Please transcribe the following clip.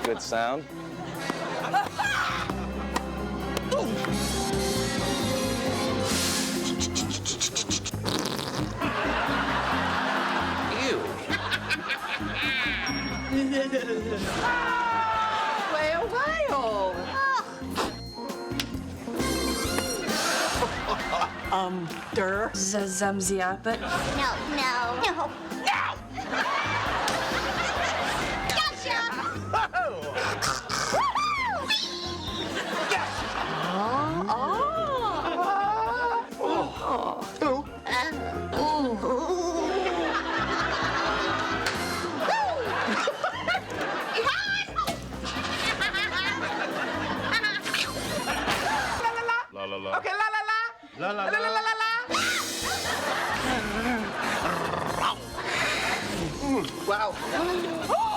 good sound. Ew. Whale, whale. Zamziapet. No. Gotcha! La la la. Okay, la la la. La la La la la la la. Wow.